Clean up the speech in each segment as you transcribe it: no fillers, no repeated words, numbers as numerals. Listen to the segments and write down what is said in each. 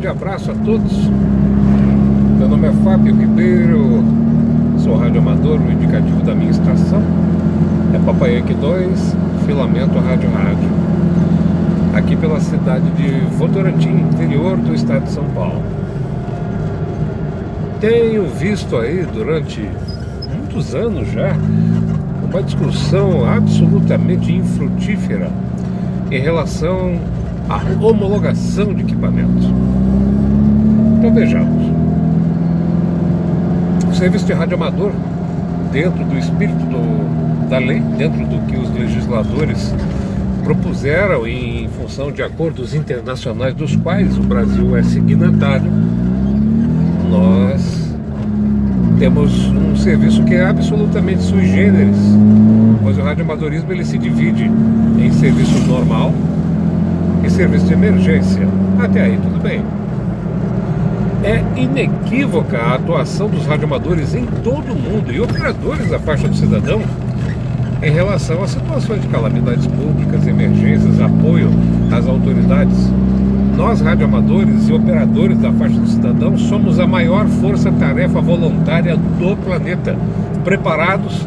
grande abraço a todos. Meu nome é Fábio Ribeiro, sou radioamador, o indicativo da minha estação é Papai Yankee 2, Filamento Rádio. Aqui pela cidade de Votorantim, interior do estado de São Paulo. Tenho visto aí durante muitos anos já uma discussão absolutamente infrutífera em relação à homologação de equipamentos. Então vejamos. O serviço de radioamador, dentro do espírito da lei, dentro do que os legisladores propuseram em função de acordos internacionais dos quais o Brasil é signatário, nós temos um serviço que é absolutamente sui generis, pois o radioamadorismo ele se divide em serviço normal e serviço de emergência. Até aí tudo bem. É inequívoca a atuação dos radioamadores em todo o mundo e operadores da faixa do cidadão em relação a situações de calamidades públicas, emergências, apoio às autoridades. Nós, radioamadores e operadores da faixa do cidadão, somos a maior força-tarefa voluntária do planeta, preparados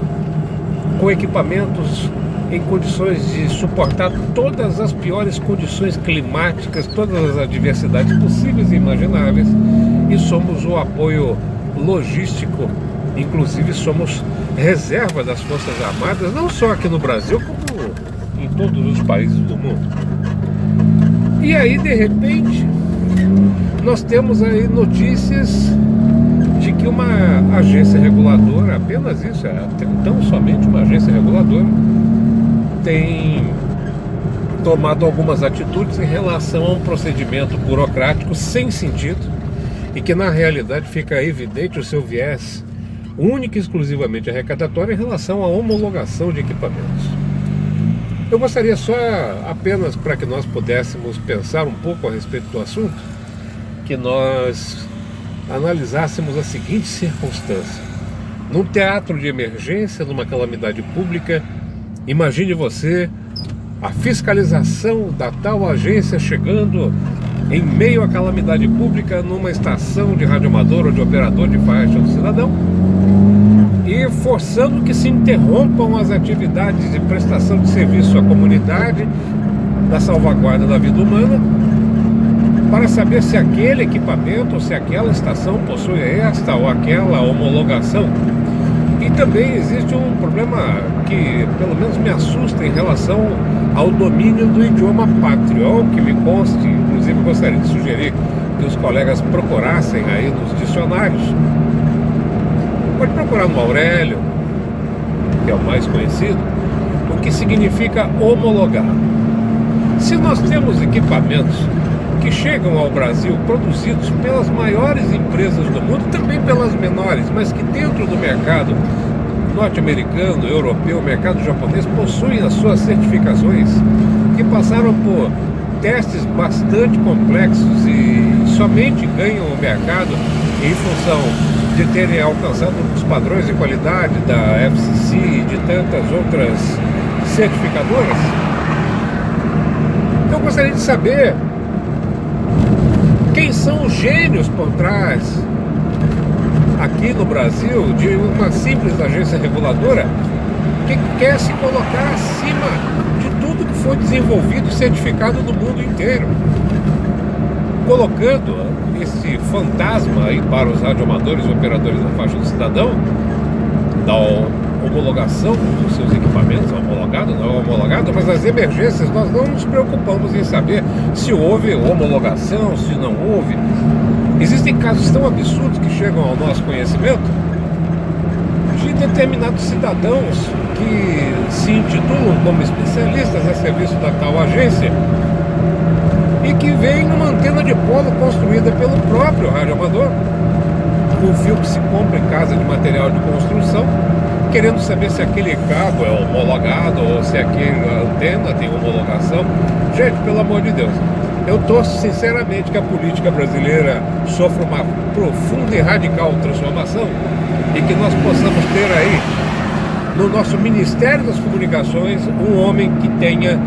com equipamentos em condições de suportar todas as piores condições climáticas, todas as adversidades possíveis e imagináveis, e somos o apoio logístico, inclusive somos reserva das Forças Armadas, não só aqui no Brasil, como em todos os países do mundo. E aí, de repente, nós temos aí notícias de que uma agência reguladora, apenas isso, tão somente uma agência reguladora, tem tomado algumas atitudes em relação a um procedimento burocrático sem sentido e que na realidade fica evidente o seu viés único e exclusivamente arrecadatório em relação à homologação de equipamentos. Eu gostaria só, apenas para que nós pudéssemos pensar um pouco a respeito do assunto, que nós analisássemos a seguinte circunstância. Num teatro de emergência, numa calamidade pública, imagine você a fiscalização da tal agência chegando em meio à calamidade pública numa estação de radioamador ou de operador de faixa do cidadão e forçando que se interrompam as atividades de prestação de serviço à comunidade, da salvaguarda da vida humana, para saber se aquele equipamento ou se aquela estação possui esta ou aquela homologação. E também existe um problema que pelo menos me assusta em relação ao domínio do idioma pátrio, ao que me conste, inclusive gostaria de sugerir que os colegas procurassem aí nos dicionários. Pode procurar no Aurélio, que é o mais conhecido, o que significa homologar. Se nós temos equipamentos que chegam ao Brasil produzidos pelas maiores empresas do mundo, também pelas menores, mas que dentro do mercado norte-americano, europeu, mercado japonês, possuem as suas certificações, que passaram por testes bastante complexos e somente ganham o mercado em função de terem alcançado os padrões de qualidade da FCC e de tantas outras certificadoras. Eu gostaria de saber quem são os gênios por trás, aqui no Brasil, de uma simples agência reguladora que quer se colocar acima de tudo que foi desenvolvido e certificado no mundo inteiro, colocando esse fantasma aí para os radioamadores e operadores da faixa do cidadão, da homologação dos seus equipamentos, homologado, não é homologado, mas as emergências nós não nos preocupamos em saber se houve homologação, se não houve. Existem casos tão absurdos que chegam ao nosso conhecimento de determinados cidadãos que se intitulam como especialistas a serviço da tal agência e que veem uma antena de polo construída pelo próprio radioamador, com fio que se compra em casa de material de construção, querendo saber se aquele cabo é homologado ou se aquela antena tem homologação. Gente, pelo amor de Deus, eu torço sinceramente que a política brasileira sofra uma profunda e radical transformação e que nós possamos ter aí no nosso Ministério das Comunicações um homem que tenha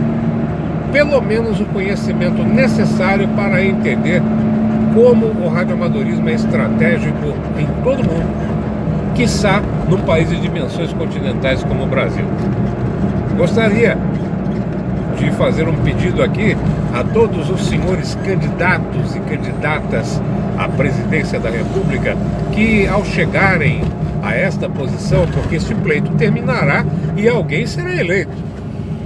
pelo menos o conhecimento necessário para entender como o radioamadorismo é estratégico em todo o mundo, quiçá num país de dimensões continentais como o Brasil. Gostaria de fazer um pedido aqui a todos os senhores candidatos e candidatas à presidência da República que, ao chegarem a esta posição, porque este pleito terminará e alguém será eleito.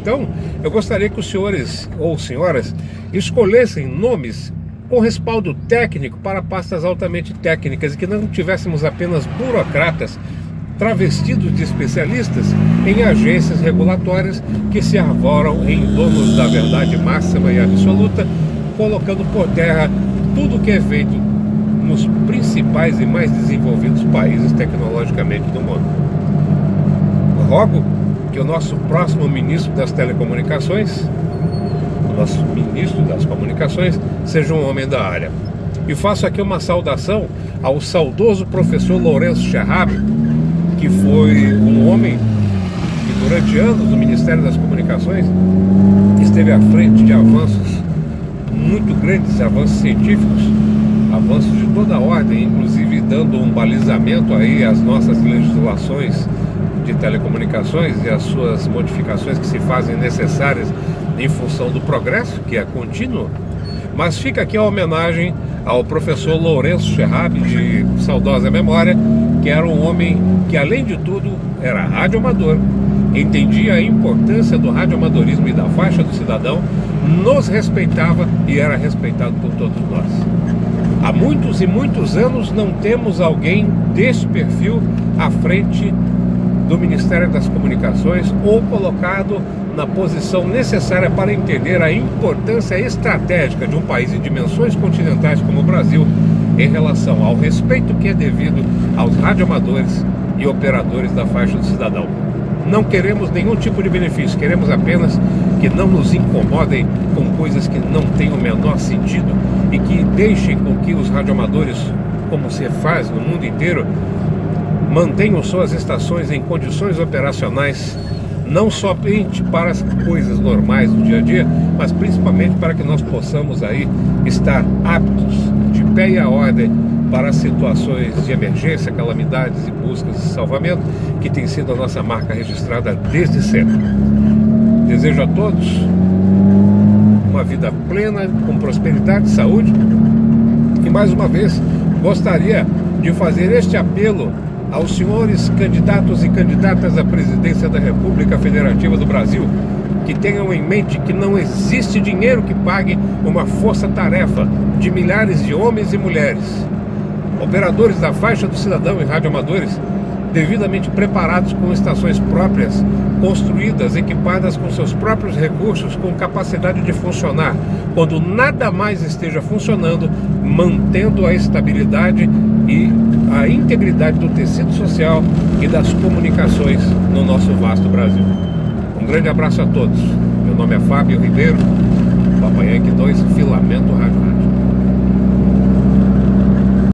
Então, eu gostaria que os senhores ou senhoras escolhessem nomes com respaldo técnico para pastas altamente técnicas e que não tivéssemos apenas burocratas travestidos de especialistas em agências regulatórias que se arvoram em donos da verdade máxima e absoluta, colocando por terra tudo o que é feito nos principais e mais desenvolvidos países tecnologicamente do mundo. Rogo que o nosso próximo ministro das telecomunicações, o nosso ministro das comunicações, seja um homem da área. E faço aqui uma saudação ao saudoso professor Lourenço Scherrab, que foi um homem que durante anos no Ministério das Comunicações esteve à frente de avanços muito grandes, avanços científicos, avanços de toda a ordem, inclusive dando um balizamento aí às nossas legislações de telecomunicações e às suas modificações que se fazem necessárias em função do progresso, que é contínuo. Mas fica aqui a homenagem ao professor Lourenço Scherrab, de saudosa memória, que era um homem que, além de tudo, era radioamador, entendia a importância do radioamadorismo e da faixa do cidadão, nos respeitava e era respeitado por todos nós. Há muitos e muitos anos não temos alguém desse perfil à frente do Ministério das Comunicações ou colocado na posição necessária para entender a importância estratégica de um país em dimensões continentais como o Brasil em relação ao respeito que é devido aos radioamadores e operadores da faixa do cidadão. Não queremos nenhum tipo de benefício, queremos apenas que não nos incomodem com coisas que não têm o menor sentido e que deixem com que os radioamadores, como se faz no mundo inteiro, mantenham suas estações em condições operacionais, não somente para as coisas normais do dia a dia, mas principalmente para que nós possamos aí estar aptos, de pé e à ordem, para situações de emergência, calamidades e buscas de salvamento, que tem sido a nossa marca registrada desde sempre. Desejo a todos uma vida plena, com prosperidade e saúde, e mais uma vez gostaria de fazer este apelo aos senhores candidatos e candidatas à presidência da República Federativa do Brasil, que tenham em mente que não existe dinheiro que pague uma força-tarefa de milhares de homens e mulheres, operadores da faixa do cidadão e radioamadores, devidamente preparados com estações próprias, construídas, equipadas com seus próprios recursos, com capacidade de funcionar, quando nada mais esteja funcionando, mantendo a estabilidade e a integridade do tecido social e das comunicações no nosso vasto Brasil. Um grande abraço a todos. Meu nome é Fábio Ribeiro, Papai Yankee 2, Filamento Rádio.